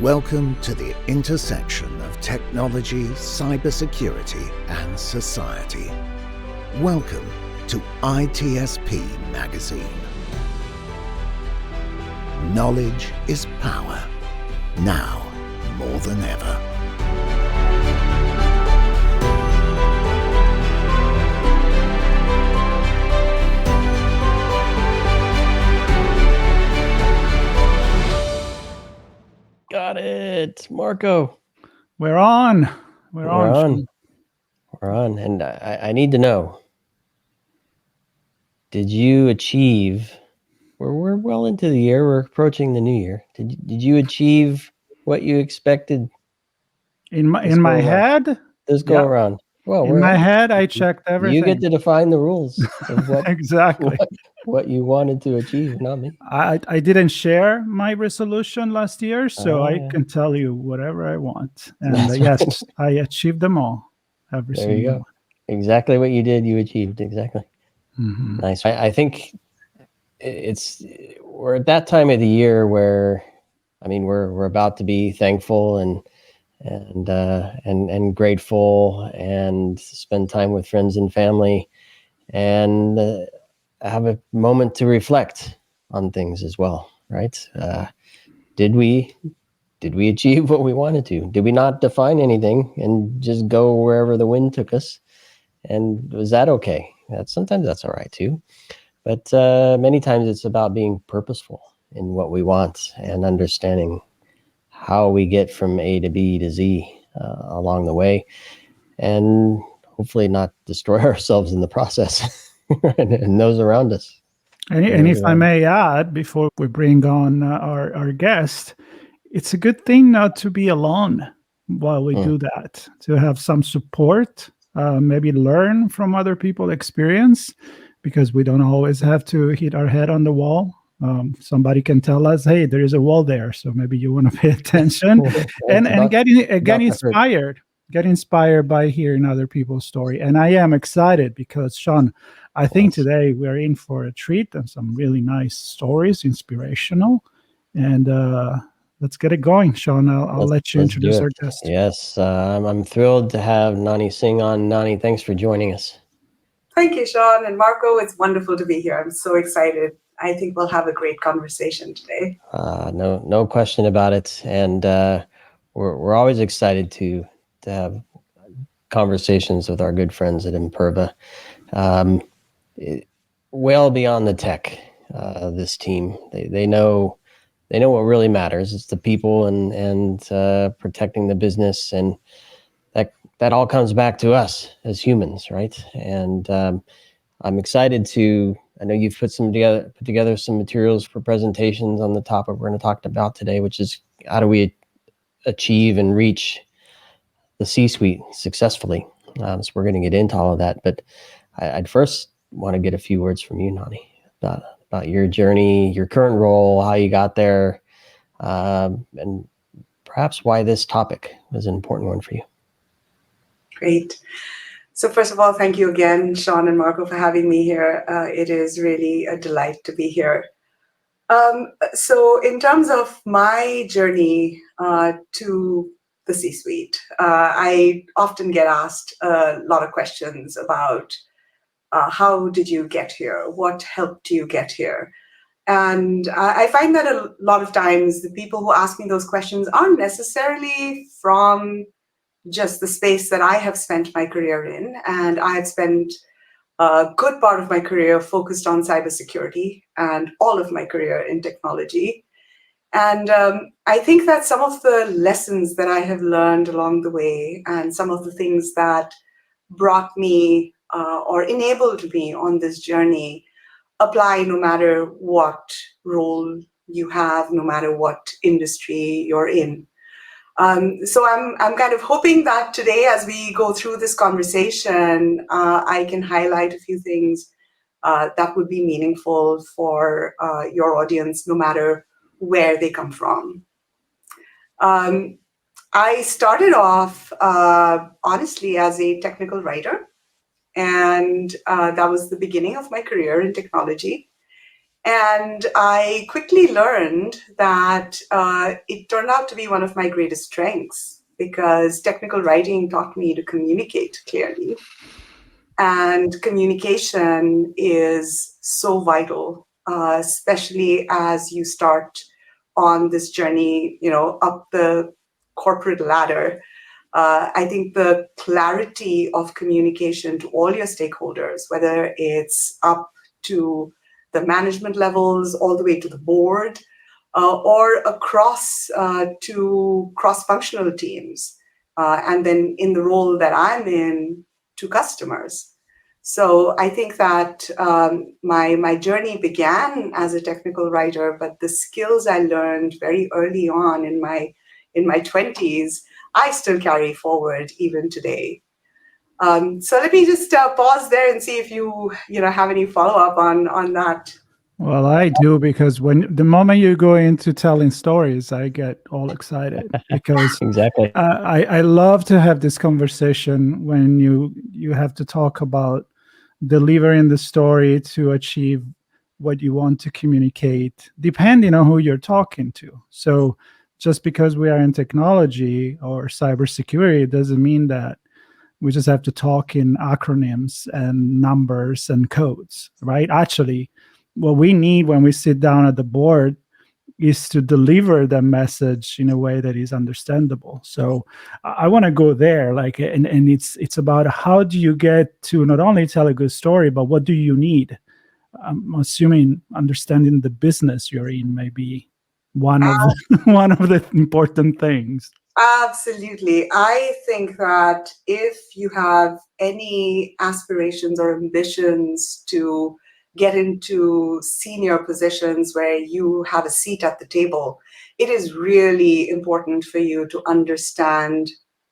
Welcome to the intersection of technology, cybersecurity, and society. Welcome to ITSP Magazine. Knowledge is power, now more than ever. Got it, Marco. We're on. We're on. And I need to know, did you achieve, we're well into the year, we're approaching the new year. Did you achieve what you expected? In my head? This go around. Well, in my head, I checked everything. You get to define the rules of what exactly what you wanted to achieve, not me. I didn't share my resolution last year, so I can tell you whatever I want. And yes, I achieved them all. Every there you go. One. Exactly what you did, you achieved. Exactly. Mm-hmm. Nice. I think we're at that time of the year where, I mean, we're about to be thankful and grateful and spend time with friends and family and have a moment to reflect on things as well, right? Did we achieve what we wanted to? Did we not define anything and just go wherever the wind took us? And was that okay? Sometimes that's all right too. But many times it's about being purposeful in what we want and understanding how we get from A to B to Z along the way, and hopefully not destroy ourselves in the process and those around us. And if I may add, before we bring on our guest, it's a good thing not to be alone while we do that, to have some support, maybe learn from other people's experience, because we don't always have to hit our head on the wall. Somebody can tell us, hey, there is a wall there, so maybe you want to pay attention and get inspired by hearing other people's story. And I am excited because, Sean, I think today we're in for a treat and some really nice stories, inspirational. And let's get it going, Sean. I'll let you introduce our guest. Yes, I'm thrilled to have Nanhi Singh on. Nanhi, thanks for joining us. Thank you, Sean and Marco. It's wonderful to be here. I'm so excited. I think we'll have a great conversation today. No question about it. And we're always excited to have conversations with our good friends at Imperva. Well beyond the tech, this team, they know what really matters. It's the people and protecting the business, and that all comes back to us as humans, right? And I'm excited to. I know you've put together some materials for presentations on the topic we're going to talk about today, which is how do we achieve and reach the C-suite successfully. So we're going to get into all of that, but I'd first want to get a few words from you, Nanhi, about your journey, your current role, how you got there, and perhaps why this topic was an important one for you. Great. So first of all, thank you again, Sean and Marco, for having me here. It is really a delight to be here. So in terms of my journey to the C-suite, I often get asked a lot of questions about how did you get here? What helped you get here? And I find that a lot of times the people who ask me those questions aren't necessarily from just the space that I have spent my career in. And I have spent a good part of my career focused on cybersecurity and all of my career in technology. And I think that some of the lessons that I have learned along the way and some of the things that brought me or enabled me on this journey apply no matter what role you have, no matter what industry you're in. So I'm kind of hoping that today, as we go through this conversation, I can highlight a few things that would be meaningful for your audience, no matter where they come from. I started off, honestly, as a technical writer, and that was the beginning of my career in technology. And I quickly learned that it turned out to be one of my greatest strengths, because technical writing taught me to communicate clearly. And communication is so vital, especially as you start on this journey, up the corporate ladder. I think the clarity of communication to all your stakeholders, whether it's up to the management levels, all the way to the board, or across to cross-functional teams, and then in the role that I'm in, to customers. So I think that my journey began as a technical writer, but the skills I learned very early on in my 20s, I still carry forward even today. So let me just pause there and see if you have any follow up on that. Well, I do, because the moment you go into telling stories, I get all excited, because Exactly. I love to have this conversation when you have to talk about delivering the story to achieve what you want to communicate, depending on who you're talking to. So just because we are in technology or cybersecurity doesn't mean that we just have to talk in acronyms and numbers and codes, right? Actually, what we need when we sit down at the board is to deliver the message in a way that is understandable. So I want to go there, and it's about how do you get to not only tell a good story, but what do you need? I'm assuming understanding the business you're in may be one of the important things. Absolutely. I think that if you have any aspirations or ambitions to get into senior positions where you have a seat at the table, it is really important for you to understand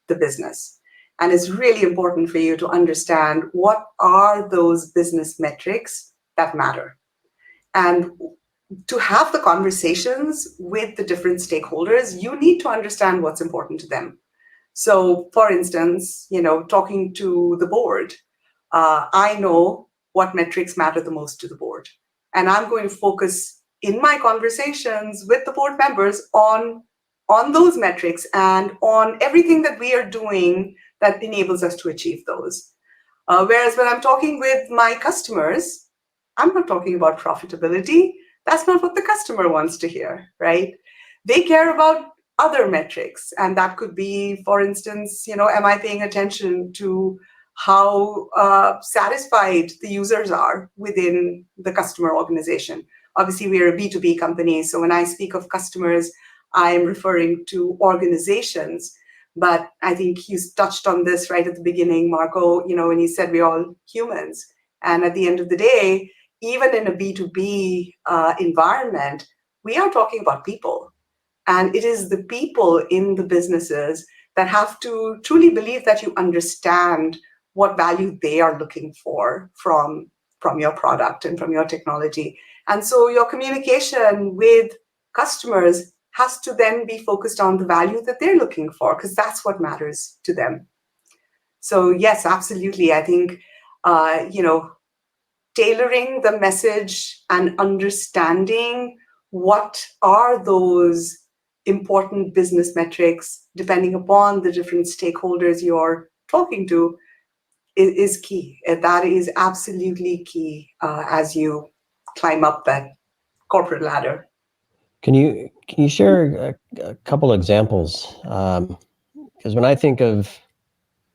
the business. And it's really important for you to understand what are those business metrics that matter. And to have the conversations with the different stakeholders, you need to understand what's important to them. So, for instance, talking to the board, I know what metrics matter the most to the board. And I'm going to focus in my conversations with the board members on those metrics and on everything that we are doing that enables us to achieve those. Whereas when I'm talking with my customers, I'm not talking about profitability. That's not what the customer wants to hear, right? They care about other metrics. And that could be, for instance, am I paying attention to how satisfied the users are within the customer organization? Obviously, we are a B2B company. So when I speak of customers, I am referring to organizations. But I think you touched on this right at the beginning, Marco, when you said we're all humans. And at the end of the day, even in a B2B environment, we are talking about people. And it is the people in the businesses that have to truly believe that you understand what value they are looking for from your product and from your technology. And so your communication with customers has to then be focused on the value that they're looking for, because that's what matters to them. So yes, absolutely. I think, tailoring the message and understanding what are those important business metrics, depending upon the different stakeholders you're talking to, is key. That is absolutely key as you climb up that corporate ladder. Can you share a couple examples? Because when I think of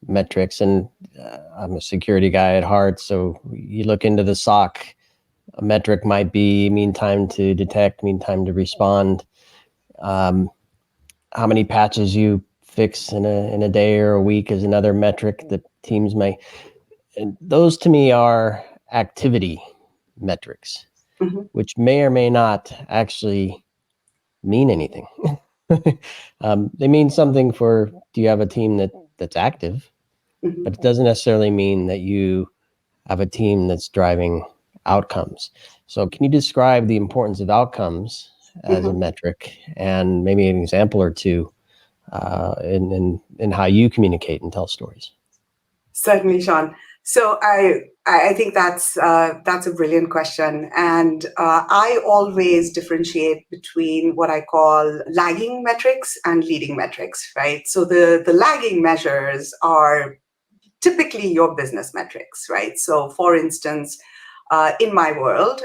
metrics, and I'm a security guy at heart, so you look into the SOC, a metric might be mean time to detect, mean time to respond, how many patches you fix in a day or a week is another metric that teams may, and those to me are activity metrics, which may or may not actually mean anything. They mean something for, do you have a team that's active? But it doesn't necessarily mean that you have a team that's driving outcomes. So can you describe the importance of outcomes as a metric, and maybe an example or two in how you communicate and tell stories? Certainly, Sean. So I think that's a brilliant question, and I always differentiate between what I call lagging metrics and leading metrics, right? So the lagging measures are typically your business metrics, right? So for instance, in my world,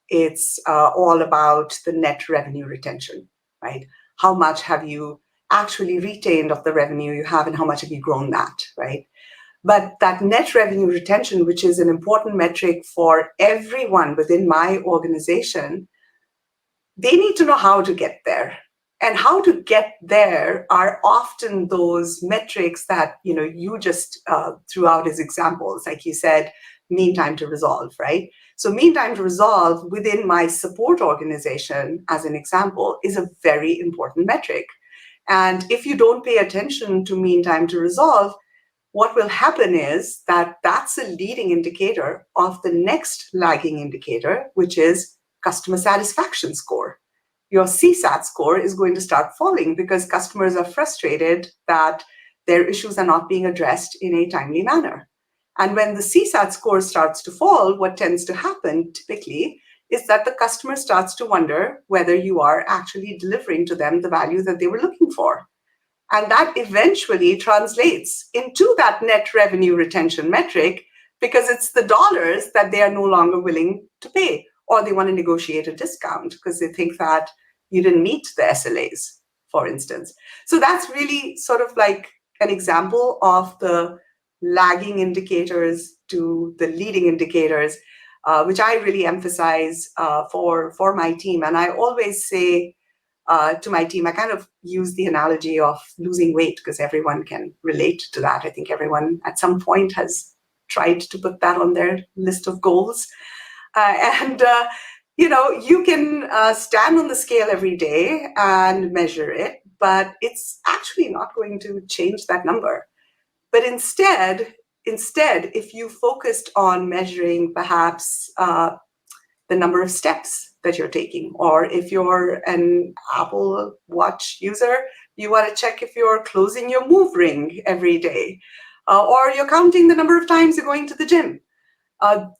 it's all about the net revenue retention, right? How much have you actually retained of the revenue you have, and how much have you grown that, right? But that net revenue retention, which is an important metric for everyone within my organization, they need to know how to get there. And how to get there are often those metrics that you just threw out as examples, like you said, mean time to resolve, right? So mean time to resolve within my support organization, as an example, is a very important metric. And if you don't pay attention to mean time to resolve, what will happen is that that's a leading indicator of the next lagging indicator, which is customer satisfaction score. Your CSAT score is going to start falling because customers are frustrated that their issues are not being addressed in a timely manner. And when the CSAT score starts to fall, what tends to happen typically is that the customer starts to wonder whether you are actually delivering to them the value that they were looking for. And that eventually translates into that net revenue retention metric, because it's the dollars that they are no longer willing to pay, or they want to negotiate a discount because they think that you didn't meet the SLAs, for instance. So that's really sort of like an example of the lagging indicators to the leading indicators, which I really emphasize for my team. And I always say, to my team, I kind of use the analogy of losing weight because everyone can relate to that. I think everyone at some point has tried to put that on their list of goals. You can stand on the scale every day and measure it, but it's actually not going to change that number. But instead, if you focused on measuring perhaps the number of steps that you're taking, or if you're an Apple Watch user, you want to check if you're closing your move ring every day, or you're counting the number of times you're going to the gym.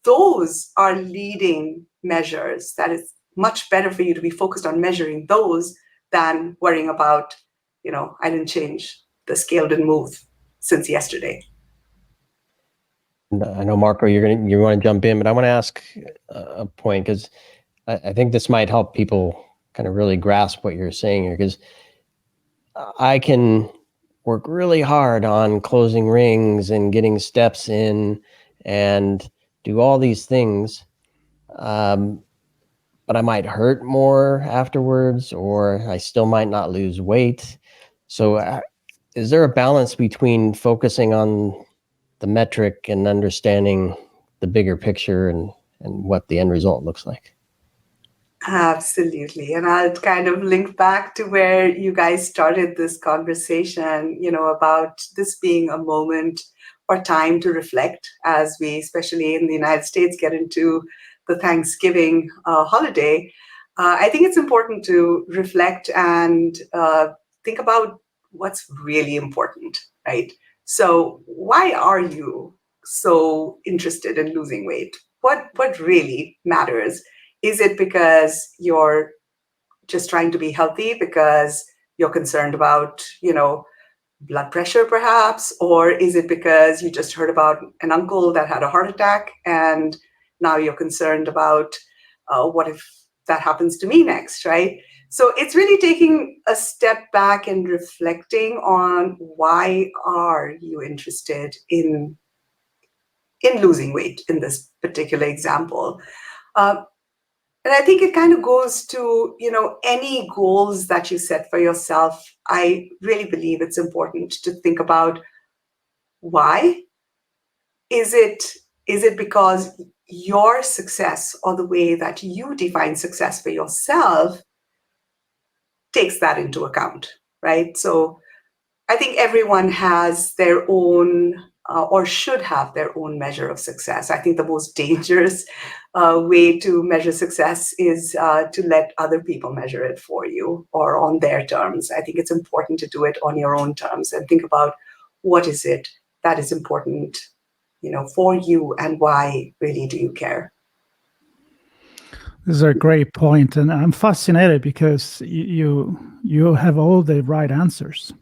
Those are leading measures. That is much better for you to be focused on measuring those than worrying about, I didn't change, the scale didn't move since yesterday. I know, Marco, you want to jump in, but I want to ask a point, because I think this might help people kind of really grasp what you're saying here, because I can work really hard on closing rings and getting steps in and do all these things, but I might hurt more afterwards, or I still might not lose weight. So is there a balance between focusing on the metric and understanding the bigger picture and what the end result looks like? Absolutely. And I'll kind of link back to where you guys started this conversation, about this being a moment or time to reflect as we, especially in the United States, get into the Thanksgiving holiday. I think it's important to reflect and think about what's really important, right? So why are you so interested in losing weight? What really matters? Is it because you're just trying to be healthy because you're concerned about, blood pressure perhaps? Or is it because you just heard about an uncle that had a heart attack and now you're concerned about what if that happens to me next, right? So it's really taking a step back and reflecting on why are you interested in losing weight in this particular example. And I think it kind of goes to, any goals that you set for yourself. I really believe it's important to think about why. Is it because your success, or the way that you define success for yourself, takes that into account, right? So I think everyone has their own or should have their own measure of success. I think the most dangerous way to measure success is to let other people measure it for you or on their terms. I think it's important to do it on your own terms and think about what is it that is important for you, and why really do you care? This is a great point, and I'm fascinated because you have all the right answers,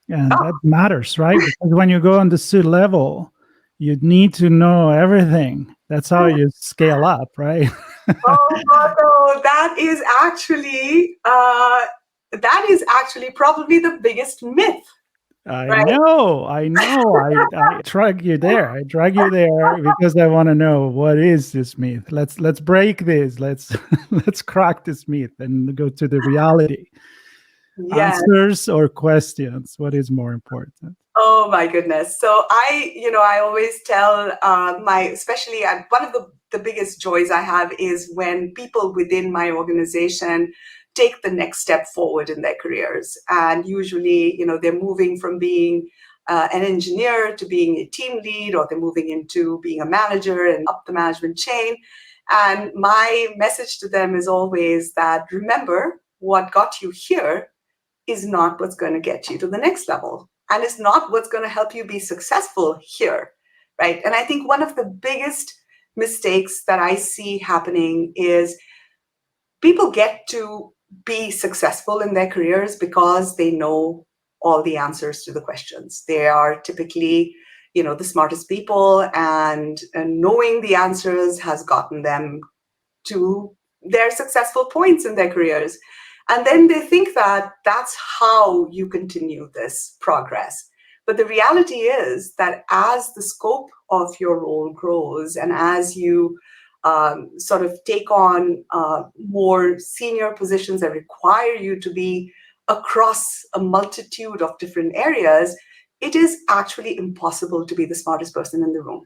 and that matters, right? Because when you go on the C level, you need to know everything. That's how you scale up, right? Oh, Marco, that is actually probably the biggest myth. I know. I drag you there. I drag you there because I want to know, what is this myth. Let's break this. Let's crack this myth and go to the reality. Yes. Answers or questions? What is more important? Oh my goodness. So I always tell especially one of the biggest joys I have is when people within my organization take the next step forward in their careers. And usually, they're moving from being an engineer to being a team lead, or they're moving into being a manager and up the management chain. And my message to them is always that, remember, what got you here is not what's going to get you to the next level. And it's not what's going to help you be successful here, right? And I think one of the biggest mistakes that I see happening is people get to be successful in their careers because they know all the answers to the questions. They are typically, the smartest people, and knowing the answers has gotten them to their successful points in their careers. And then they think that that's how you continue this progress. But the reality is that as the scope of your role grows, and as you sort of take on more senior positions that require you to be across a multitude of different areas, it is actually impossible to be the smartest person in the room.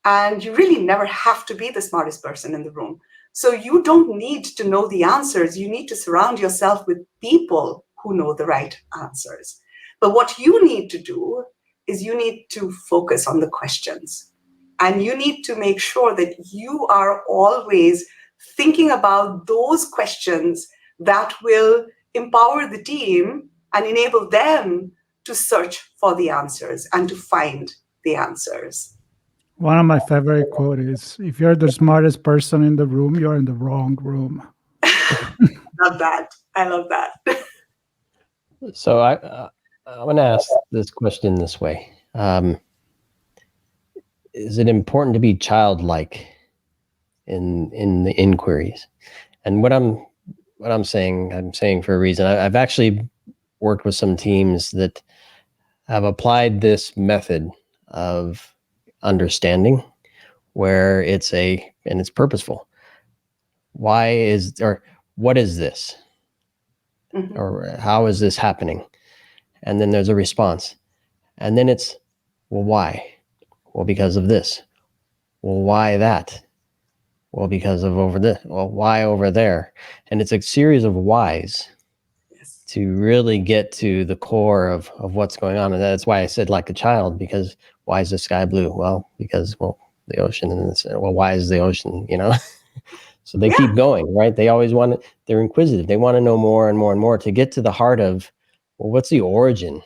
And you really never have to be the smartest person in the room. So you don't need to know the answers. You need to surround yourself with people who know the right answers. But what you need to do is you need to focus on the questions. And you need to make sure that you are always thinking about those questions that will empower the team and enable them to search for the answers and to find the answers. One of my favorite quotes is, if you're the smartest person in the room, you're in the wrong room. Love that. I love that. So I want to ask this question this way. Is it important to be childlike in the inquiries? And what I'm saying for a reason. I've actually worked with some teams that have applied this method of understanding, where it's purposeful. What is this? Mm-hmm. Or how is this happening? And then there's a response. And then it's, well, why? Well, because of this. Well, why that? Well, because of over this. Well, why over there? And it's a series of whys. Yes. To really get to the core of what's going on. And that's why I said like a child, because why is the sky blue? Well, because, the ocean. And why is the ocean, So they keep going, right? They always they're inquisitive. They want to know more and more and more to get to the heart of, well, what's the origin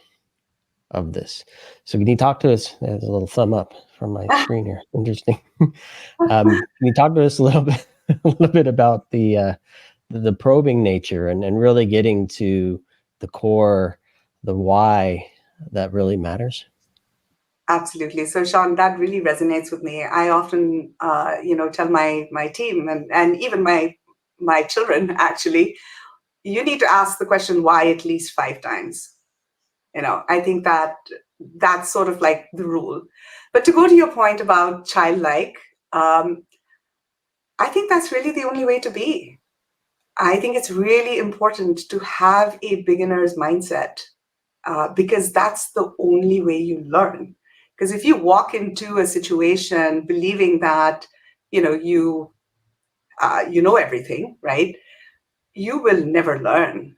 of this? So can you talk to us? There's a little thumb up from my screen here. Interesting. Can you talk to us a little bit about the probing nature and really getting to the core, the why that really matters? Absolutely. So, Sean, that really resonates with me. I often, tell my team and even my children, actually, you need to ask the question why at least 5 times. I think that's sort of like the rule. But to go to your point about childlike, I think that's really the only way to be. I think it's really important to have a beginner's mindset because that's the only way you learn. Because if you walk into a situation believing that, you know everything, right, you will never learn.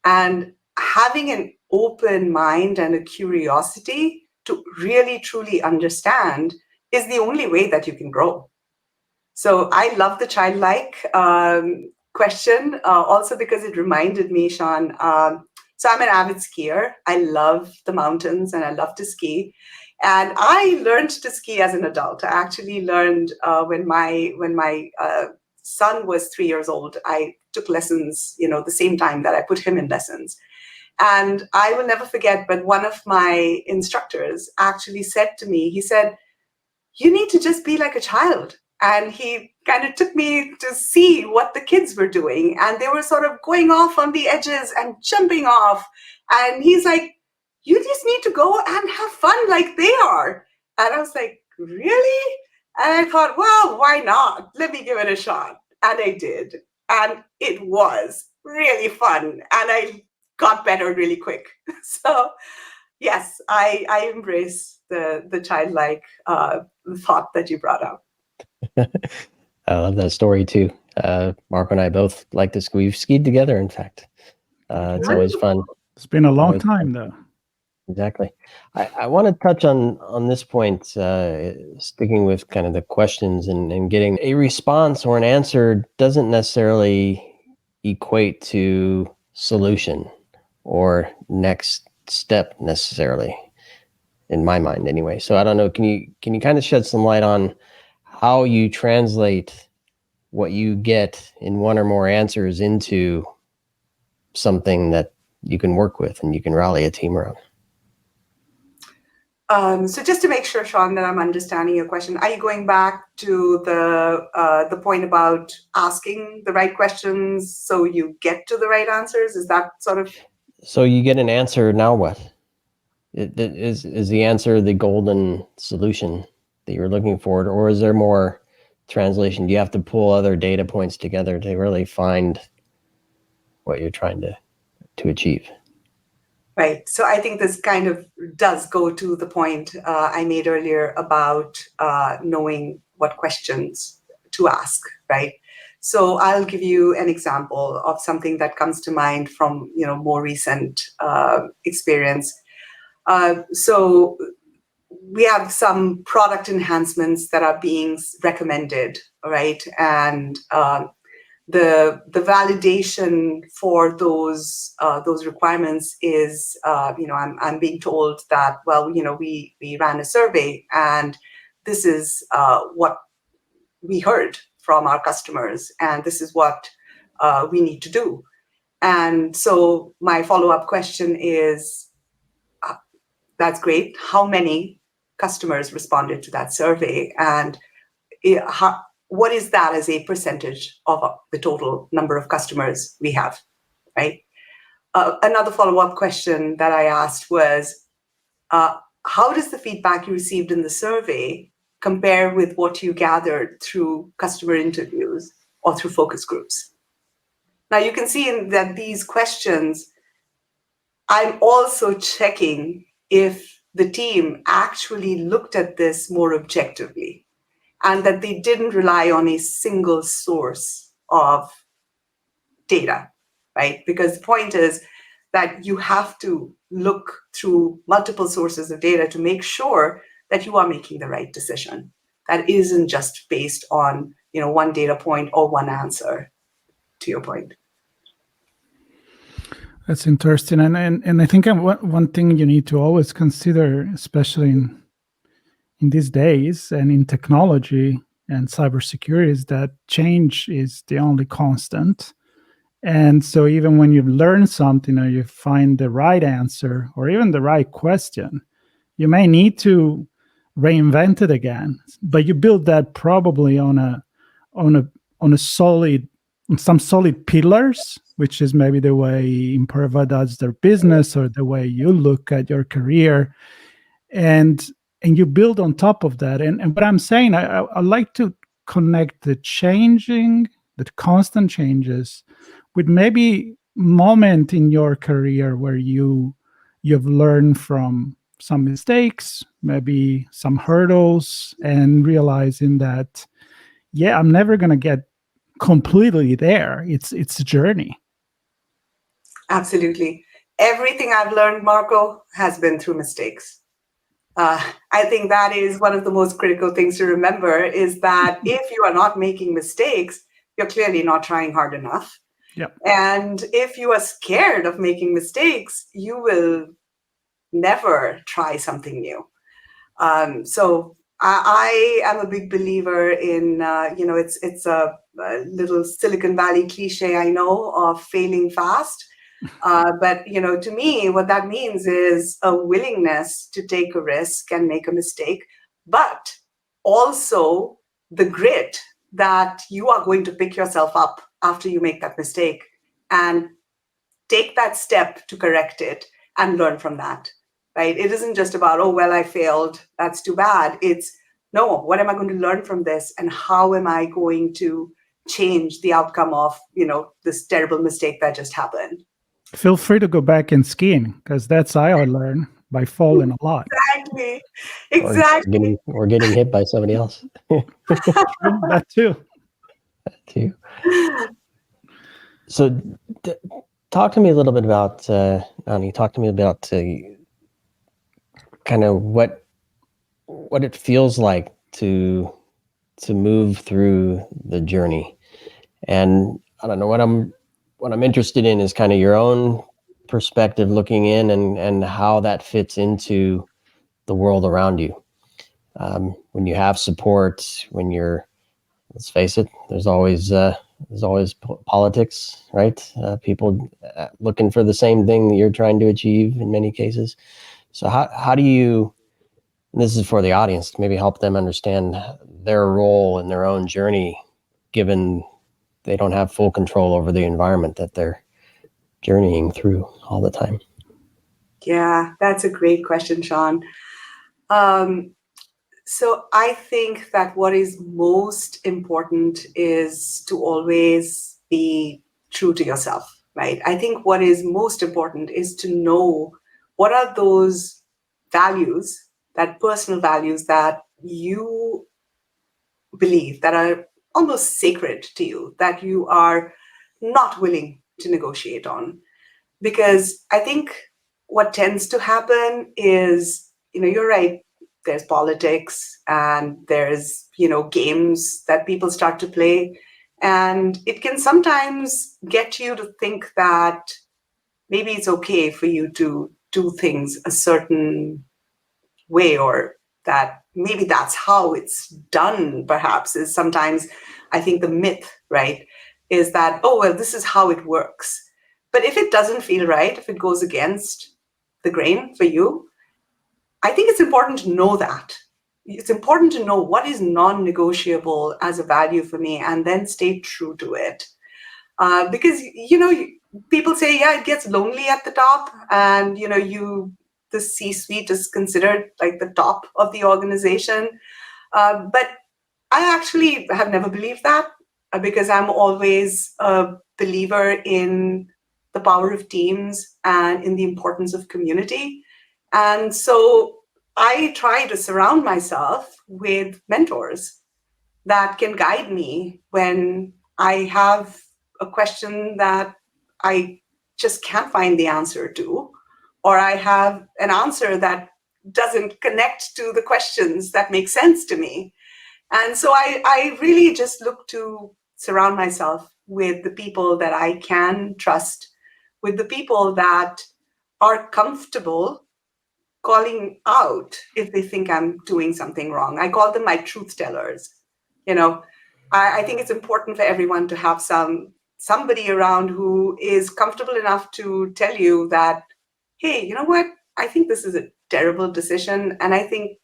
And having an open mind and a curiosity to really, truly understand is the only way that you can grow. So I love the childlike question, also because it reminded me, Sean, so I'm an avid skier. I love the mountains and I love to ski. And I learned to ski as an adult. I actually learned when my son was 3 years old. I took lessons, the same time that I put him in lessons. And I will never forget, but one of my instructors actually said to me, he said, "You need to just be like a child." And he kind of took me to see what the kids were doing. And they were sort of going off on the edges and jumping off. And he's like, "You just need to go and have fun like they are." And I was like, "Really?" And I thought, well, why not? Let me give it a shot. And I did. And it was really fun. And I got better really quick. So yes, I embrace the childlike thought that you brought up. I love that story too. Marco and I both like to ski. We've skied together, in fact. It's always fun. It's been a long time, though. Exactly. I want to touch on this point, sticking with kind of the questions and getting a response or an answer doesn't necessarily equate to solution or next step necessarily, in my mind anyway. So I don't know, can you kind of shed some light on how you translate what you get in one or more answers into something that you can work with and you can rally a team around? So just to make sure, Sean, that I'm understanding your question, are you going back to the point about asking the right questions so you get to the right answers? Is that sort of? So you get an answer, now what? Is the answer the golden solution that you're looking for, or is there more translation? Do you have to pull other data points together to really find what you're trying to achieve? Right. So I think this kind of does go to the point I made earlier about knowing what questions to ask, right? So I'll give you an example of something that comes to mind from more recent experience. So we have some product enhancements that are being recommended, right? And the validation for those requirements is, I'm being told that, well, we ran a survey and this is what we heard from our customers, and this is what we need to do. And so my follow-up question is, that's great. How many customers responded to that survey? And what is that as a percentage of the total number of customers we have, right? Another follow-up question that I asked was, how does the feedback you received in the survey compare with what you gathered through customer interviews or through focus groups? Now you can see that these questions, I'm also checking if the team actually looked at this more objectively and that they didn't rely on a single source of data, right? Because the point is that you have to look through multiple sources of data to make sure that you are making the right decision. That isn't just based on, one data point or one answer, to your point. That's interesting. And I think one thing you need to always consider, especially in these days and in technology and cybersecurity, is that change is the only constant. And so even when you learn something or you find the right answer or even the right question, you may need to reinvent it again. But you build that probably on some solid pillars, which is maybe the way Imperva does their business or the way you look at your career. And you build on top of that. And what I'm saying, I like to connect the constant changes with maybe moment in your career where you've learned from some mistakes, maybe some hurdles, and realizing that, I'm never going to get completely there. It's a journey. Absolutely. Everything I've learned, Marco, has been through mistakes. I think that is one of the most critical things to remember, is that if you are not making mistakes, you're clearly not trying hard enough. Yep. And if you are scared of making mistakes, you will never try something new. So I am a big believer in, it's a little Silicon Valley cliche, I know, of failing fast. But, to me, what that means is a willingness to take a risk and make a mistake, but also the grit that you are going to pick yourself up after you make that mistake and take that step to correct it and learn from that, right? It isn't just about, oh, well, I failed, that's too bad. It's, no, what am I going to learn from this? And how am I going to change the outcome of, this terrible mistake that just happened? Feel free to go back in skiing, because that's how I learn, by falling a lot. Exactly. Or getting hit by somebody else. That too. So talk to me a little bit about, Nanhi, talk to me about kind of what it feels like to move through the journey. And I don't know, what I'm interested in is kind of your own perspective looking in and how that fits into the world around you. When you have support, when you're, let's face it, there's always politics, right? People looking for the same thing that you're trying to achieve in many cases. So how do you, and this is for the audience, maybe help them understand their role in their own journey, given they don't have full control over the environment that they're journeying through all the time? Yeah, that's a great question, Sean. So I think that what is most important is to always be true to yourself, right? I think what is most important is to know what are those values, that personal values that you believe that are almost sacred to you, that you are not willing to negotiate on. Because I think what tends to happen is, you're right, there's politics and there's, games that people start to play. And it can sometimes get you to think that maybe it's okay for you to do things a certain way, or that maybe that's how it's done, perhaps, is sometimes, I think, the myth, right, is that, oh, well, this is how it works. But if it doesn't feel right, if it goes against the grain for you, I think it's important to know that. It's important to know what is non-negotiable as a value for me, and then stay true to it. Because, people say, yeah, it gets lonely at the top, and, the C-suite is considered like the top of the organization. But I actually have never believed that, because I'm always a believer in the power of teams and in the importance of community. And so I try to surround myself with mentors that can guide me when I have a question that I just can't find the answer to, or I have an answer that doesn't connect to the questions that make sense to me. And so I really just look to surround myself with the people that I can trust, with the people that are comfortable calling out if they think I'm doing something wrong. I call them my truth tellers. I think it's important for everyone to have somebody around who is comfortable enough to tell you that, hey, you know what? I think this is a terrible decision, and I think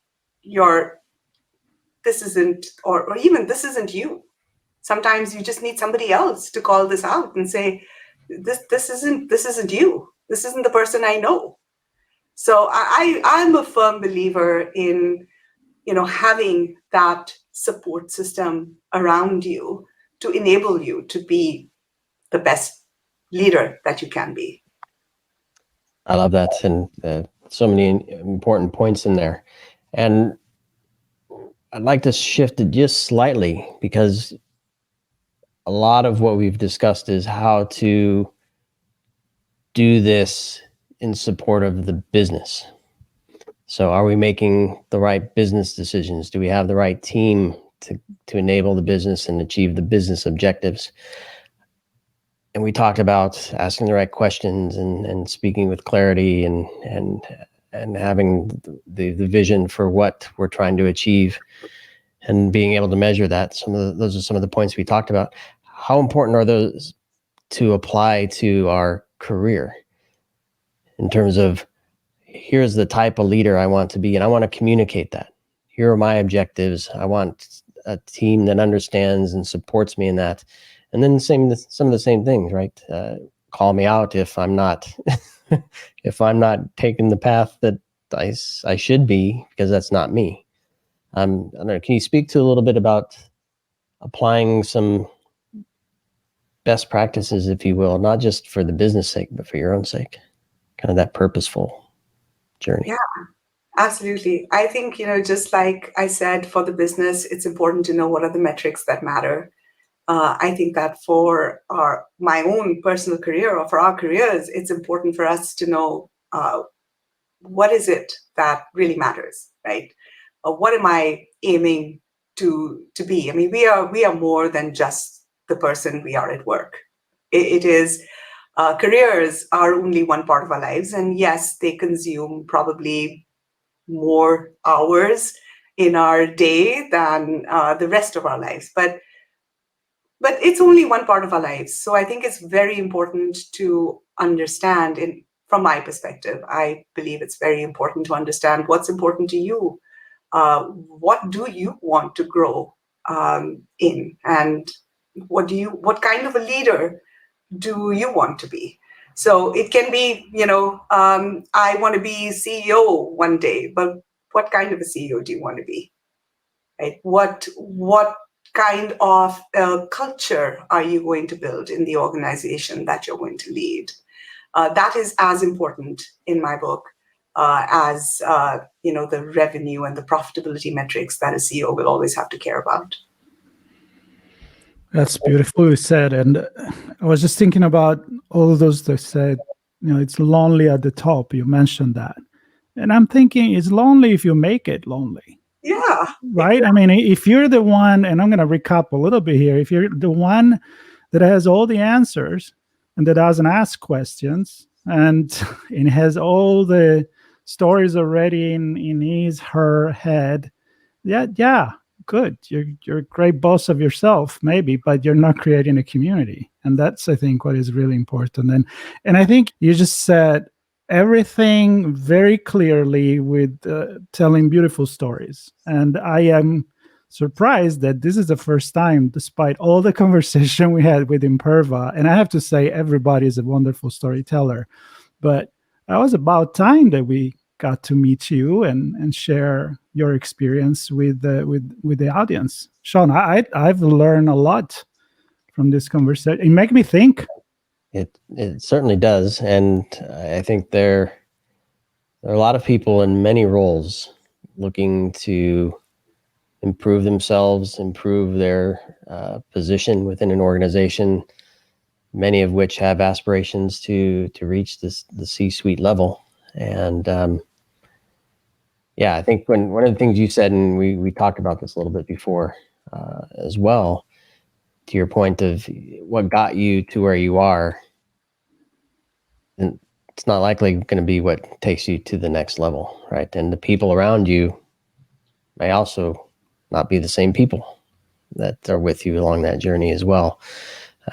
this isn't, or even this isn't you. Sometimes you just need somebody else to call this out and say, this isn't you. This isn't the person I know. So I'm a firm believer in, having that support system around you to enable you to be the best leader that you can be. I love that, and so many important points in there. And I'd like to shift it just slightly, because a lot of what we've discussed is how to do this in support of the business. So are we making the right business decisions? Do we have the right team to enable the business and achieve the business objectives? And we talked about asking the right questions and speaking with clarity and and having the vision for what we're trying to achieve and being able to measure that. Those are some of the points we talked about. How important are those to apply to our career in terms of, here's the type of leader I want to be, and I want to communicate that. Here are my objectives. I want a team that understands and supports me in that. And then some of the same things, right? Call me out if I'm not if I'm not taking the path that I should be, because that's not me. I don't know. Can you speak to a little bit about applying some best practices, if you will, not just for the business sake, but for your own sake, kind of that purposeful journey? Yeah, absolutely. I think, just like I said, for the business, it's important to know what are the metrics that matter. I think that for my own personal career, or for our careers, it's important for us to know what is it that really matters, right? What am I aiming to be? I mean, we are more than just the person we are at work. It is careers are only one part of our lives, and yes, they consume probably more hours in our day than the rest of our lives. But it's only one part of our lives. So I think it's very important to understand, from my perspective, I believe it's very important to understand what's important to you. What do you want to grow in? And what kind of a leader do you want to be? So it can be, I want to be CEO one day, but what kind of a CEO do you want to be? Right? What kind of culture are you going to build in the organization that you're going to lead? That is as important in my book as the revenue and the profitability metrics that a CEO will always have to care about. That's beautifully said. And I was just thinking about all those that said, it's lonely at the top. You mentioned that. And I'm thinking it's lonely if you make it lonely. Yeah. Right? Exactly. I mean, if you're the one, and I'm going to recap a little bit here, if you're the one that has all the answers and that doesn't ask questions and has all the stories already in her head, yeah, good. You're a great boss of yourself, maybe, but you're not creating a community. And that's, I think, what is really important. And I think you just said everything very clearly with telling beautiful stories. And I am surprised that this is the first time, despite all the conversation we had with Imperva, and I have to say everybody is a wonderful storyteller, but it was about time that we got to meet you and share your experience with the audience. Sean, I've learned a lot from this conversation. It makes me think. It certainly does, and I think there are a lot of people in many roles looking to improve themselves, improve their position within an organization, many of which have aspirations to reach the C-suite level. And I think one of the things you said, and we talked about this a little bit before as well, to your point of what got you to where you are, and it's not likely going to be what takes you to the next level, right? And the people around you may also not be the same people that are with you along that journey as well.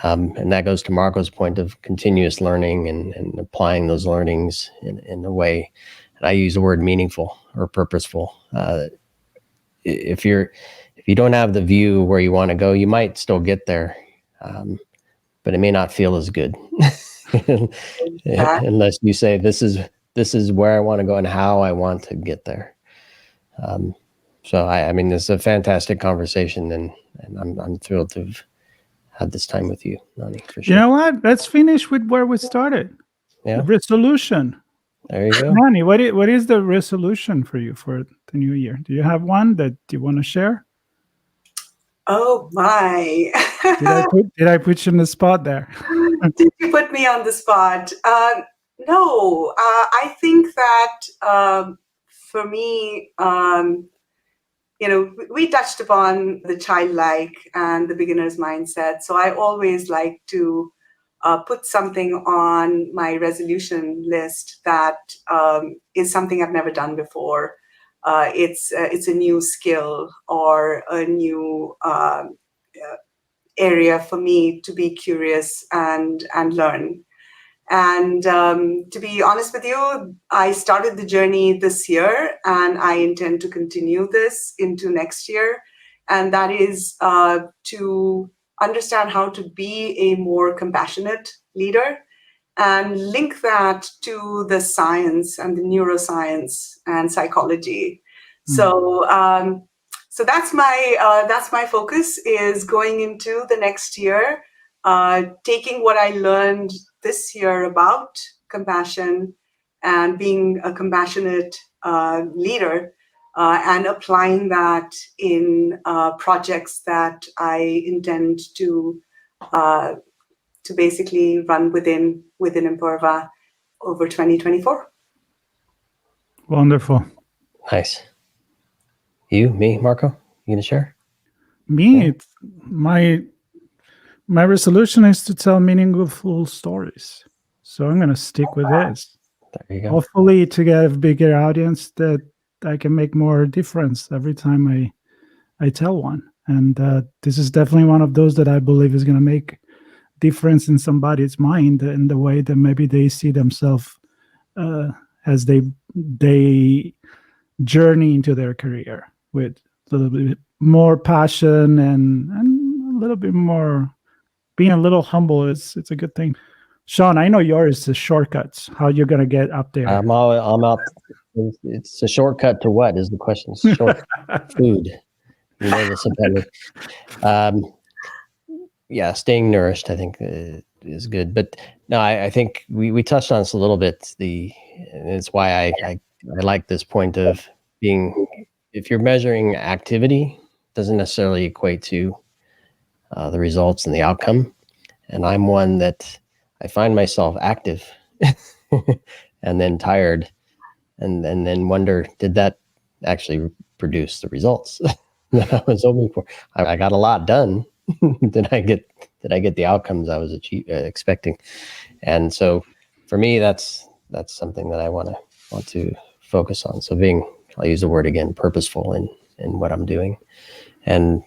And that goes to Marco's point of continuous learning and applying those learnings in a way, and I use the word meaningful or purposeful. If you don't have the view where you want to go, you might still get there, but it may not feel as good unless you say, this is where I want to go and how I want to get there. So I mean, this is a fantastic conversation, and I'm thrilled to have had this time with you, Nanhi, for sure. You know what? Let's finish with where we started. Yeah. The resolution. There you go. Nanhi, what is the resolution for you for the new year? Do you have one that you want to share? Oh my! Did I put you in the spot there? Did you put me on the spot? No. I think that for me, we touched upon the childlike and the beginner's mindset. So I always like to put something on my resolution list that is something I've never done before. It's a new skill or a new area for me to be curious and learn. And to be honest with you, I started the journey this year, and I intend to continue this into next year. And that is to understand how to be a more compassionate leader and link that to the science and the neuroscience and psychology. So that's my focus, is going into the next year, taking what I learned this year about compassion and being a compassionate leader, and applying that in projects that I intend to basically run within Imperva over 2024. Wonderful. Nice. Me, Marco, you gonna share? Me, it's my resolution is to tell meaningful stories. So I'm going to stick with this. There you go. Hopefully to get a bigger audience that I can make more difference every time I tell one. And this is definitely one of those that I believe is going to make difference in somebody's mind in the way that maybe they see themselves as they journey into their career with a little bit more passion and a little bit more being a little humble. It's a good thing. Sean, I know yours is shortcuts. How you're going to get up there? I'm out. It's a shortcut to what is the question? Short food. You know this about me. Yeah, staying nourished, I think, is good. But no, I think we touched on this a little bit. It's why I like this point of being, if you're measuring activity, doesn't necessarily equate to the results and the outcome. And I'm one that I find myself active and then tired and then wonder, did that actually produce the results that I was hoping for? I got a lot done. Did I get the outcomes I was expecting? And so for me, that's something that I want to focus on. So I'll use the word again, purposeful in what I'm doing. And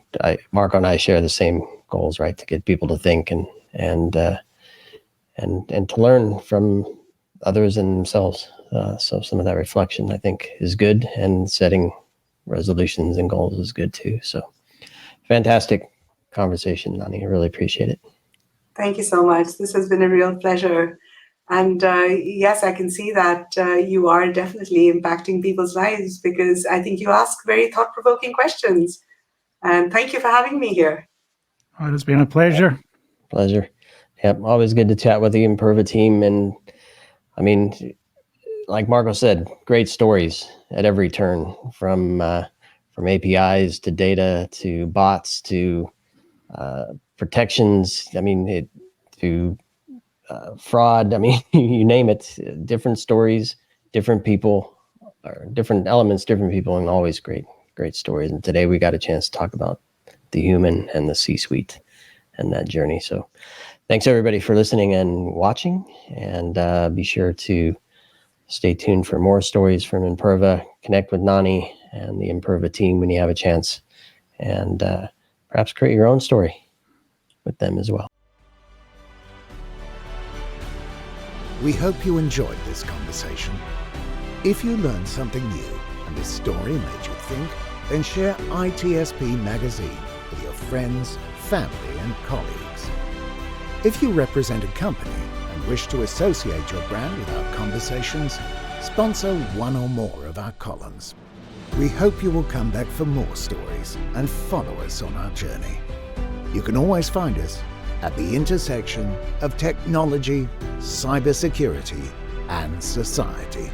Marco and I share the same goals, right? To get people to think and to learn from others and themselves. So some of that reflection, I think, is good, and setting resolutions and goals is good too. So fantastic conversation, Nanhi. I really appreciate it. Thank you so much. This has been a real pleasure. And yes, I can see that you are definitely impacting people's lives, because I think you ask very thought-provoking questions. And thank you for having me here. Oh, it has been a pleasure. Pleasure. Yep, always good to chat with the Imperva team. And I mean, like Marco said, great stories at every turn, from APIs to data to bots to protections. I mean, to fraud. I mean, you name it. Different stories, different people, or different elements, different people, and always great stories. And today we got a chance to talk about the human and the C-suite and that journey. So thanks everybody for listening and watching, and be sure to stay tuned for more stories from Imperva. Connect with Nanhi and the Imperva team when you have a chance, and perhaps create your own story with them as well. We hope you enjoyed this conversation. If you learned something new and this story made you think, then share ITSP Magazine with your friends, family, and colleagues. If you represent a company and wish to associate your brand with our conversations, sponsor one or more of our columns. We hope you will come back for more stories and follow us on our journey. You can always find us at the intersection of technology, cybersecurity, and society.